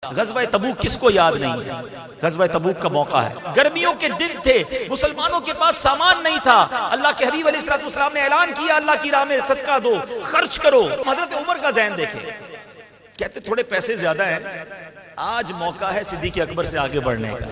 غزوہ تبوک کس کو یاد نہیں ہے؟ غزوہ تبوک کا موقع ہے، گرمیوں کے دن تھے، مسلمانوں کے پاس سامان نہیں تھا، اللہ کے حبیب علیہ السلام نے اعلان کیا اللہ کی راہ میں صدقہ دو، خرچ کرو۔ حضرت عمر کا ذہن دیکھیں، کہتے تھوڑے پیسے زیادہ ہیں، آج موقع ہے صدیق اکبر سے آگے بڑھنے کا۔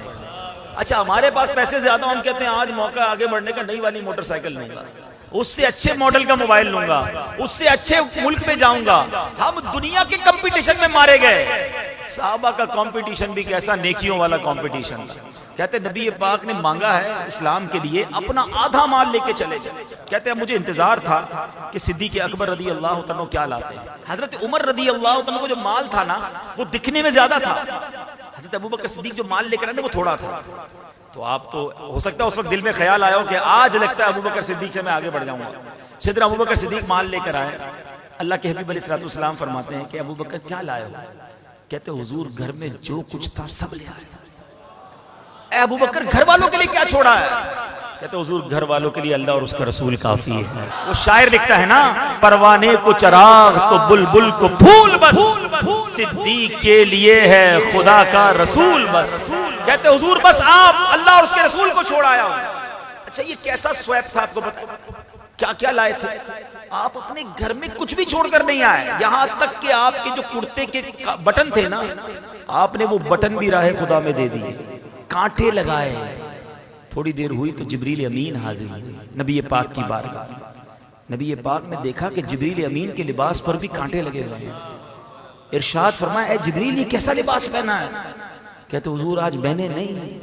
اچھا ہمارے پاس پیسے زیادہ، ہم کہتے ہیں آج موقع ہے آگے بڑھنے کا، نئی والی موٹر سائیکل لوں گا، اس سے اچھے ماڈل کا موبائل لوں گا، اس سے اچھے ملک میں جاؤں گا۔ ہم دنیا کے کمپٹیشن میں مارے گئے۔ صحابہ کا کمپٹیشن بھی کیسا، نیکیوں والا کمپٹیشن تھا۔ کہتے نبی پاک نے مانگا ہے اسلام کے لیے اپنا آدھا مال لے کے چلے جائے۔ کہتے ہیں مجھے انتظار تھا کہ صدیق اکبر رضی اللہ عنہ کیا لاتے ہیں۔ حضرت عمر رضی اللہ عنہ کو جو مال تھا نا وہ دکھنے میں زیادہ تھا، حضرت ابوبکر صدیق جو مال لے کر آئے نا وہ تھوڑا تھا۔ تو آپ تو ہو سکتا ہے اس وقت دل میں خیال آیا ہو کہ آج لگتا ہے ابوبکر صدیق سے میں آگے بڑھ جاؤں گا۔ سیدنا ابوبکر صدیق مال لے کر آئے، اللہ کے حبیب علیہ السلام فرماتے ہیں کہ ابوبکر کیا لائے ہو؟ کہتے حضور گھر میں جو کچھ تھا سب لے آئے۔ اے ابوبکر گھر والوں کے لیے کیا چھوڑا ہے؟ کہتے حضور گھر والوں کے لیے اللہ اور اس کا رسول کافی ہے۔ وہ شاعر لکھتا ہے نا، پروانے کو چراغ تو بلبل کو پھول بس، صدیق کے لیے ہے خدا کا رسول بس۔ کہتے حضور بس آپ اللہ اور اس کے رسول کو چھوڑ آیا ہو۔ اچھا یہ کیسا سویپ تھا آپ کو پتا؟ کیا کیا لائے تھے؟ آپ اپنے گھر میں کچھ بھی چھوڑ کر نہیں آئے، یہاں تک کہ آپ کے جو کرتے کے بٹن تھے نا، آپ نے وہ بٹن بھی راہ خدا میں دے دیے، کانٹے لگائے۔ تھوڑی دیر ہوئی تو جبریل امین حاضر ہوئے نبی پاک کی بارگاہ۔ نبی پاک نے دیکھا کہ جبریل امین کے لباس پر بھی کانٹے لگے ہوئے ہیں۔ ارشاد فرمایا اے جبریل یہ کیسا لباس پہنا ہے؟ کہتے حضور آج میں نے نہیں،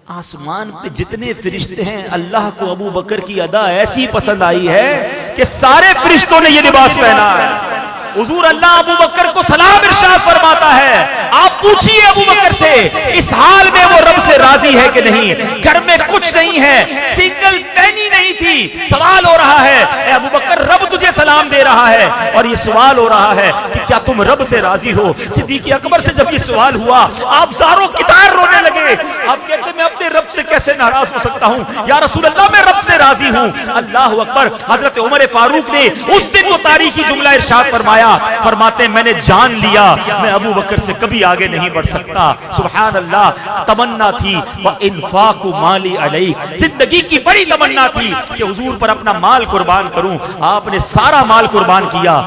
آسمان پہ جتنے فرشتے ہیں اللہ کو ابو بکر کی ادا ایسی پسند آئی ہے کہ سارے فرشتوں نے یہ لباس پہنا ہے۔ حضور اللہ ابو بکر کو سلام ارشاد فرماتا ہے، آپ پوچھئے ابو بکر سے اس حال میں وہ رب سے راضی ہے کہ نہیں؟ گھر میں کچھ نہیں ہے، سنگل پینی نہیں تھی۔ سوال ہو رہا ہے اے ابو بکر رب تجھے سلام دے رہا ہے، اور یہ سوال ہو رہا ہے کہ کیا تم رب سے راضی ہو؟ صدیق اکبر سے جب یہ سوال ہوا آپ زاروں کتار رونے لگے۔ آپ کہتے ہیں میں اپنے رب سے کیسے ناراض ہو سکتا ہوں یا رسول اللہ میں رب سے راضی ہوں۔ اللہ اکبر۔ حضرت عمر فاروق نے اس دن وہ تاریخی جملہ ارشاد فرمایا، فرماتے ہیں میں نے جان لیا میں ابو بکر سے کبھی آگے نہیں بڑھ سکتا۔ سبحان اللہ۔ تمنا تھی وَإِنفَاقُ مَالِي عَلَيْكَ، زندگی کی بڑی تمنا تھی کہ حضور پر اپنا مال قربان کروں۔ آپ نے سارا مال قربان کیا۔